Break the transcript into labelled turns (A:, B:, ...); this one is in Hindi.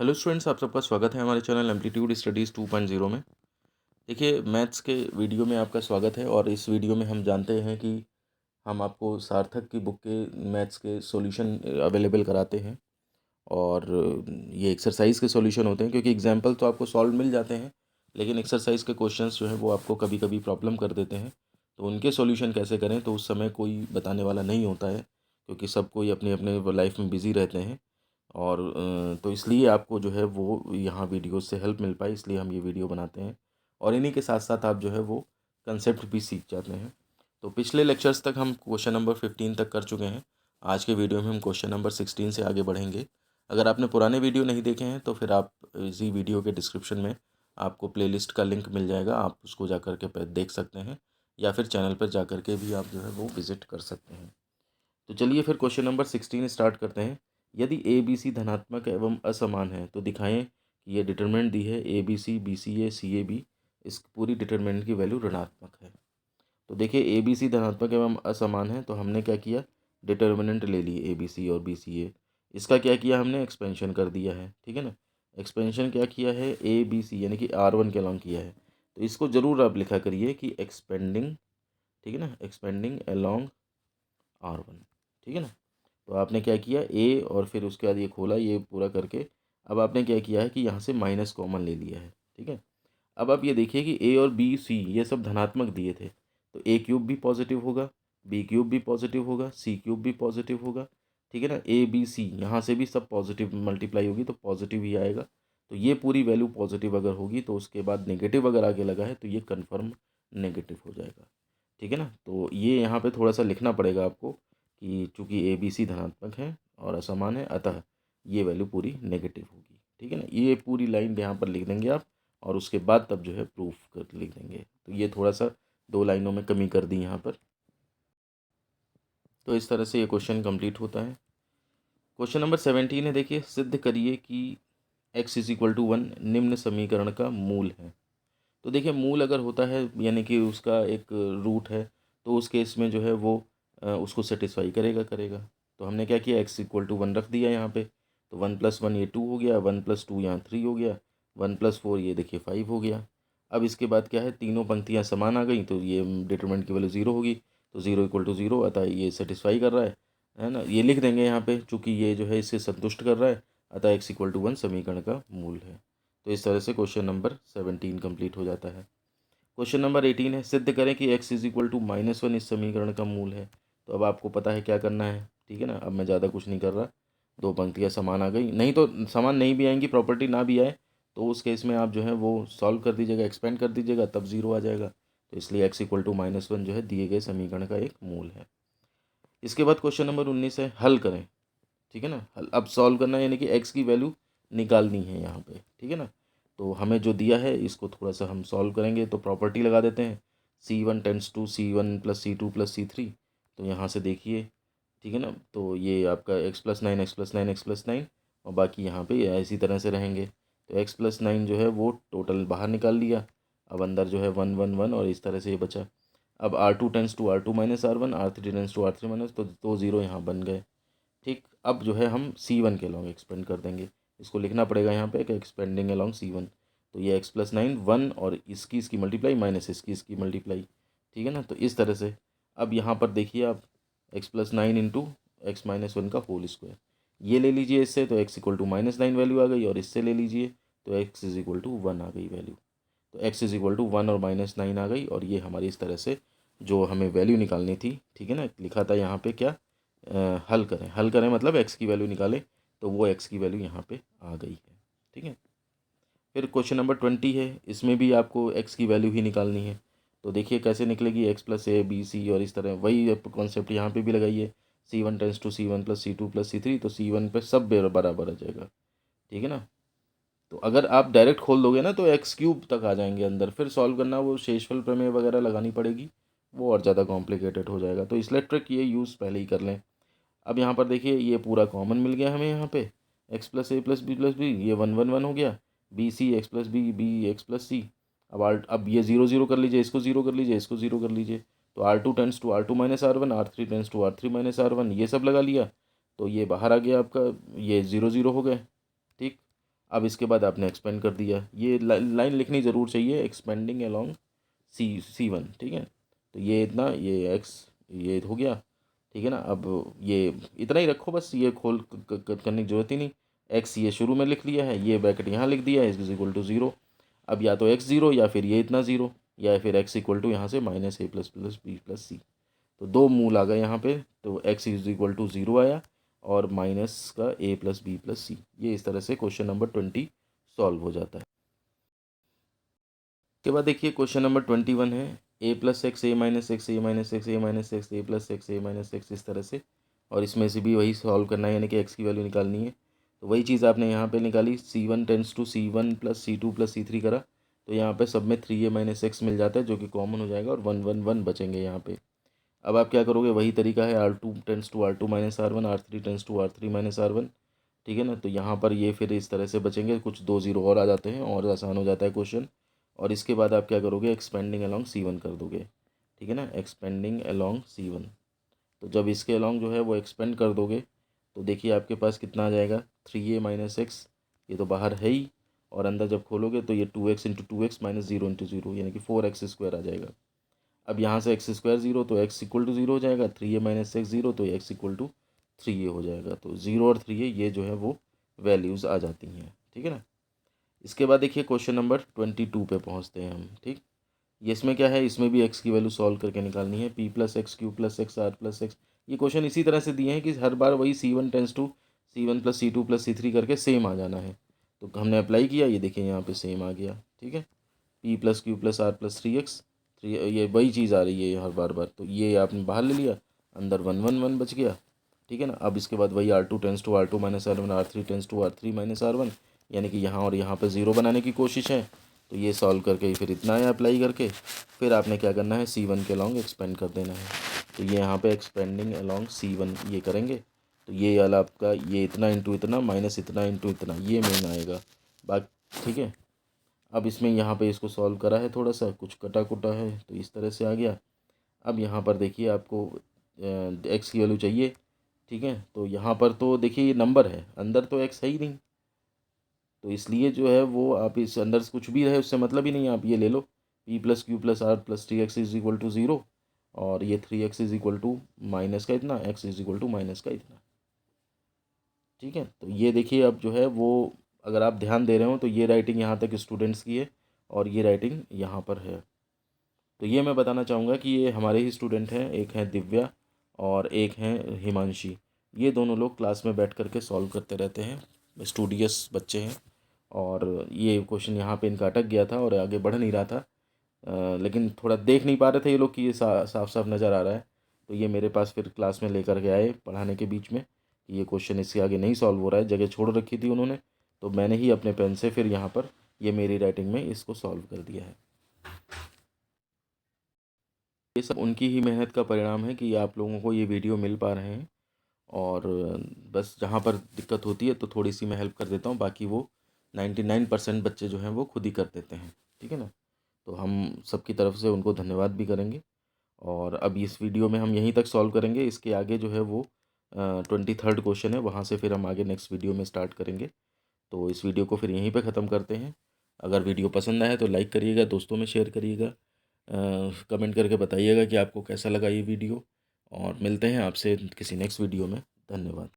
A: हेलो स्टूडेंट्स, आप सबका स्वागत है हमारे चैनल एम्पलीट्यूड स्टडीज़ 2.0 में। देखिए, मैथ्स के वीडियो में आपका स्वागत है और इस वीडियो में हम जानते हैं कि हम आपको सार्थक की बुक के मैथ्स के सॉल्यूशन अवेलेबल कराते हैं। और ये एक्सरसाइज के सॉल्यूशन होते हैं, क्योंकि एग्जाम्पल तो आपको सॉल्व मिल जाते हैं, लेकिन एक्सरसाइज के क्वेश्चंस जो हैं वो आपको कभी कभी प्रॉब्लम कर देते हैं। तो उनके सॉल्यूशन कैसे करें, तो उस समय कोई बताने वाला नहीं होता है, क्योंकि सब कोई अपने अपने लाइफ में बिज़ी रहते हैं। और तो इसलिए आपको जो है वो यहाँ वीडियो से हेल्प मिल पाए, इसलिए हम ये वीडियो बनाते हैं। और इन्हीं के साथ साथ आप जो है वो कंसेप्ट भी सीख जाते हैं। तो पिछले लेक्चर्स तक हम क्वेश्चन नंबर 15 तक कर चुके हैं। आज के वीडियो में हम क्वेश्चन नंबर 16 से आगे बढ़ेंगे। अगर आपने पुराने वीडियो नहीं देखे हैं तो फिर आप इसी वीडियो के डिस्क्रिप्शन में आपको प्लेलिस्ट का लिंक मिल जाएगा, आप उसको जा कर के देख सकते हैं, या फिर चैनल पर जा कर के भी आप जो है वो विज़िट कर सकते हैं। तो चलिए फिर क्वेश्चन नंबर 16 स्टार्ट करते हैं। यदि ए बी सी धनात्मक एवं असमान है तो दिखाएं कि ये डिटरमिनेंट दी है A B C A C A B, इस पूरी डिटरमिनेंट की वैल्यू ऋणात्मक है। तो देखिए, ए बी सी धनात्मक एवं असमान है, तो हमने क्या किया, डिटर्मिनेंट ले ली ए बी सी और बी सी ए। इसका क्या किया, हमने एक्सपेंशन कर दिया है, ठीक है ना। एक्सपेंशन क्या किया है, ए बी सी यानी कि R1 के अलॉन्ग किया है। तो इसको ज़रूर आप लिखा करिए कि एक्सपेंडिंग, ठीक है ना, एक्सपेंडिंग अलॉन्ग R1, ठीक है ना। तो आपने क्या किया, ए और फिर उसके बाद ये खोला, ये पूरा करके अब आपने क्या किया है कि यहाँ से माइनस कॉमन ले लिया है, ठीक है। अब आप ये देखिए कि ए और बी सी ये सब धनात्मक दिए थे, तो ए क्यूब भी पॉजिटिव होगा, बी क्यूब भी पॉजिटिव होगा, सी क्यूब भी पॉजिटिव होगा, ठीक है ना। ए बी सी यहाँ से भी सब पॉजिटिव मल्टीप्लाई होगी तो पॉजिटिव ही आएगा। तो ये पूरी वैल्यू पॉजिटिव अगर होगी तो उसके बाद नेगेटिव अगर आगे लगा है तो ये कन्फर्म नेगेटिव हो जाएगा, ठीक है ना। तो ये यहाँ पे थोड़ा सा लिखना पड़ेगा आपको कि चूंकि ए बी सी धनात्मक है और असमान है, अतः ये वैल्यू पूरी नेगेटिव होगी, ठीक है ना। ये पूरी लाइन यहाँ पर लिख देंगे आप, और उसके बाद तब जो है प्रूफ कर लिख देंगे। तो ये थोड़ा सा 2 लाइनों में कमी कर दी यहाँ पर। तो इस तरह से ये क्वेश्चन कंप्लीट होता है। क्वेश्चन नंबर 17 है, देखिए, सिद्ध करिए कि x इज इक्वल टू 1 निम्न समीकरण का मूल है। तो देखिए, मूल अगर होता है यानी कि उसका एक रूट है, तो उस केस में जो है वो उसको सेटिस्फाई करेगा। तो हमने क्या किया, x = 1 रख दिया यहाँ पे। तो 1+1 ये 2 हो गया, 1+2 यहाँ 3 हो गया, 1+4 ये देखिए 5 हो गया। अब इसके बाद क्या है, तीनों पंक्तियाँ समान आ गई, तो ये डिटरमिनेंट की वैल्यू 0 होगी। तो 0 = 0, अतः ये सेटिस्फाई कर रहा है ना। ये लिख देंगे यहाँ पे, चूँकि ये जो है इसे संतुष्ट कर रहा है, अतः x = 1 समीकरण का मूल है। तो इस तरह से क्वेश्चन नंबर 17 कंप्लीट हो जाता है। क्वेश्चन नंबर 18 है, सिद्ध करें कि x = -1 इस समीकरण का मूल है। तो अब आपको पता है क्या करना है, ठीक है ना। अब मैं ज़्यादा कुछ नहीं कर रहा, दो पंक्तियाँ समान आ गई, नहीं तो समान नहीं भी आएंगी, प्रॉपर्टी ना भी आए, तो उस केस में आप जो है वो सॉल्व कर दीजिएगा, एक्सपेंड कर दीजिएगा, तब 0 आ जाएगा। तो इसलिए x = -1 जो है दिए गए समीकरण का एक मूल है। इसके बाद क्वेश्चन नंबर 19 है, हल करें, ठीक है ना। अब सॉल्व करना है, यानी कि x की वैल्यू निकालनी है यहाँ पे, ठीक है ना। तो हमें जो दिया है इसको थोड़ा सा हम सॉल्व करेंगे, तो प्रॉपर्टी लगा देते हैं, C1 tends to C1 + C2 + C3। तो यहाँ से देखिए, ठीक है ना, तो ये आपका x+9 x+9 x+9, और बाकी यहाँ पे इसी तरह से रहेंगे। तो x+9 जो है वो टोटल बाहर निकाल लिया, अब अंदर जो है 1 1 1, और इस तरह से ये बचा। अब R2 tends to R2 - R1, R3 tends to R3 - तो 2 0 यहाँ बन गए, ठीक। अब जो है हम C1 के अलॉन्ग एक्सपेंड कर देंगे, इसको लिखना पड़ेगा यहाँ पे कि एक्सपेंडिंग अलॉन्ग C1। तो ये x+9 1, और इसकी मल्टीप्लाई माइनस इसकी मल्टीप्लाई, ठीक है ना। तो इस तरह से अब यहाँ पर देखिए आप, x+9 इंटू x-1 का होल स्क्वायर, ये ले लीजिए इससे, तो x = -9 वैल्यू आ गई, और इससे ले लीजिए तो x = 1 आ गई वैल्यू। तो x = 1 और -9 आ गई, और ये हमारी इस तरह से जो हमें वैल्यू निकालनी थी, ठीक है ना, लिखा था यहाँ पे क्या, हल करें मतलब x की वैल्यू निकालें, तो वो x की वैल्यू यहाँ पे आ गई है, ठीक है। फिर क्वेश्चन नंबर 20 है, इसमें भी आपको x की वैल्यू ही निकालनी है। तो देखिए कैसे निकलेगी, x+a b c, और इस तरह वही कॉन्सेप्ट यहाँ पे भी लगाइए, C1 tends to C1 + C2 + C3, तो C1 पे सब बराबर आ जाएगा, ठीक है ना। तो अगर आप डायरेक्ट खोल दोगे ना तो x³ तक आ जाएंगे अंदर, फिर सॉल्व करना, वो शेषफल प्रमेय वगैरह लगानी पड़ेगी, वो और ज़्यादा कॉम्प्लिकेटेड हो जाएगा। तो इसलिए ट्रिक ये यूज़ पहले ही कर लें। अब यहाँ पर देखिए, ये पूरा कॉमन मिल गया हमें यहाँ पे, x+a + b+b, ये 1 1 1 हो गया, bc x+b b x+c। अब ये 0 0 कर लीजिए, इसको 0 कर लीजिए, इसको 0 कर लीजिए। तो R2 tends to R2 - R1, R3 tends to R3 - R1, ये सब लगा लिया, तो ये बाहर आ गया आपका, ये 0 0 हो गए, ठीक। अब इसके बाद आपने एक्सपेंड कर दिया, ये लाइन लिखनी ज़रूर चाहिए, एक्सपेंडिंग अलोंग C1, ठीक है। तो ये इतना, ये x ये हो गया, ठीक है ना। अब ये इतना ही रखो बस, ये खोल करने की जरूरत ही नहीं। x ये शुरू में लिख लिया है, ये ब्रैकेट यहाँ लिख दिया है, इज इक्वल टू 0। अब या तो x 0 या फिर ये इतना 0, या फिर x इक्वल टू यहाँ से -a + b + c। तो दो मूल आ गए यहाँ पे, तो x इज इक्वल टू 0 आया और माइनस का a + b + c। ये इस तरह से क्वेश्चन नंबर 20 सॉल्व हो जाता है। के बाद देखिए क्वेश्चन नंबर 21 है a + x a - x a - x a - x a + x a - x, इस तरह से। और इसमें से भी वही सॉल्व करना है, यानी कि x की वैल्यू निकालनी है। तो वही चीज़ आपने यहाँ पे निकाली, C1 tends to C1 + C2 + C3 करा, तो यहाँ पे सब में 3a - x मिल जाता है, जो कि कॉमन हो जाएगा और 1 1 1 बचेंगे यहाँ पे। अब आप क्या करोगे, वही तरीका है, R2 tends to R2 - R1, R3 tends to R3 - R1, ठीक है ना। तो यहाँ पर ये फिर इस तरह से बचेंगे, कुछ 2 0 और आ जाते हैं और आसान हो जाता है क्वेश्चन। और इसके बाद आप क्या करोगे, एक्सपेंडिंग अलोंग C1 कर दोगे, ठीक है ना, एक्सपेंडिंग अलोंग C1। तो जब इसके अलोंग जो है वो एक्सपेंड कर दोगे, तो देखिए आपके पास कितना आ जाएगा, 3a - x, ये तो बाहर है ही, और अंदर जब खोलोगे तो ये 2x × 2x - 0 × 0, यानी कि 4x² आ जाएगा। अब यहाँ से x² 0, तो x इक्वल टू 0 हो जाएगा, 3a - x 0, तो x इक्वल टू 3a हो जाएगा। तो 0 और 3a ये जो है वो वैल्यूज़ आ जाती हैं, ठीक है ना। इसके बाद देखिए क्वेश्चन नंबर 22 पे पहुँचते हैं हम, ठीक। ये इसमें क्या है, इसमें भी x की वैल्यू सॉल्व करके निकालनी है, p + x q + x r + x। ये क्वेश्चन इसी तरह से दिए हैं कि हर बार वही C1 tends to C1 + C2 + C3 करके सेम आ जाना है। तो हमने अप्लाई किया, ये देखिए यहाँ पे सेम आ गया, ठीक है। p + q + r + 3x, ये वही चीज़ आ रही है हर बार। तो ये आपने बाहर ले लिया, अंदर 1 1 1 बच गया, ठीक है ना। अब इसके बाद वही R2 tends to R2 - R1, R3 tends to R3 - R1, यानी कि यहाँ और यहाँ पर 0 बनाने की कोशिश है। तो ये सॉल्व करके फिर इतना है अप्लाई करके, फिर आपने क्या करना है, C1 के अलोंग एक्सपेंड कर देना है। तो ये यहाँ पे एक्सपेंडिंग अलोंग C1 ये करेंगे, तो ये वाला आपका ये इतना इंटू इतना माइनस इतना इंटू इतना, ये मेन आएगा बाकी, ठीक है। अब इसमें यहाँ पे इसको सॉल्व करा है, थोड़ा सा कुछ कटा कुटा है, तो इस तरह से आ गया। अब यहाँ पर देखिए आपको x की वैल्यू चाहिए, ठीक है। तो यहाँ पर तो देखिए ये नंबर है, अंदर तो x है ही नहीं, तो इसलिए जो है वो आप इस अंदर से कुछ भी रहे उससे मतलब ही नहीं है। आप ये ले लो, p + q + r + 3x is equal to 0, और ये 3x is equal to minus का इतना, x is equal to minus का इतना, ठीक है। तो ये देखिए अब जो है वो, अगर आप ध्यान दे रहे हो तो ये राइटिंग यहाँ तक स्टूडेंट्स की है और ये राइटिंग यहाँ पर है। तो ये मैं बताना चाहूँगा कि ये हमारे ही स्टूडेंट हैं, एक हैं दिव्या और एक हैं हिमांशी। ये दोनों लोग क्लास में बैठ करके सॉल्व करते रहते हैं, स्टूडियस बच्चे हैं। और ये क्वेश्चन यहाँ पे इनका अटक गया था और आगे बढ़ नहीं रहा था, लेकिन थोड़ा देख नहीं पा रहे थे ये लोग कि ये साफ साफ नज़र आ रहा है। तो ये मेरे पास फिर क्लास में लेकर के आए पढ़ाने के बीच में कि ये क्वेश्चन इसके आगे नहीं सॉल्व हो रहा है, जगह छोड़ रखी थी उन्होंने, तो मैंने ही अपने पेन से फिर यहाँ पर ये मेरी राइटिंग में इसको सॉल्व कर दिया है। ये सब उनकी ही मेहनत का परिणाम है कि आप लोगों को ये वीडियो मिल पा रहे हैं। और बस जहाँ पर दिक्कत होती है तो थोड़ी सी मैं हेल्प कर देता हूँ, बाकी वो 99% बच्चे जो हैं वो खुद ही कर देते हैं, ठीक है ना। तो हम सबकी तरफ से उनको धन्यवाद भी करेंगे। और अब इस वीडियो में हम यहीं तक सॉल्व करेंगे, इसके आगे जो है वो 23rd क्वेश्चन है, वहाँ से फिर हम आगे नेक्स्ट वीडियो में स्टार्ट करेंगे। तो इस वीडियो को फिर यहीं पे ख़त्म करते हैं। अगर वीडियो पसंद आए तो लाइक करिएगा, दोस्तों में शेयर करिएगा, कमेंट करके बताइएगा कि आपको कैसा लगा ये वीडियो, और मिलते हैं आपसे किसी नेक्स्ट वीडियो में। धन्यवाद।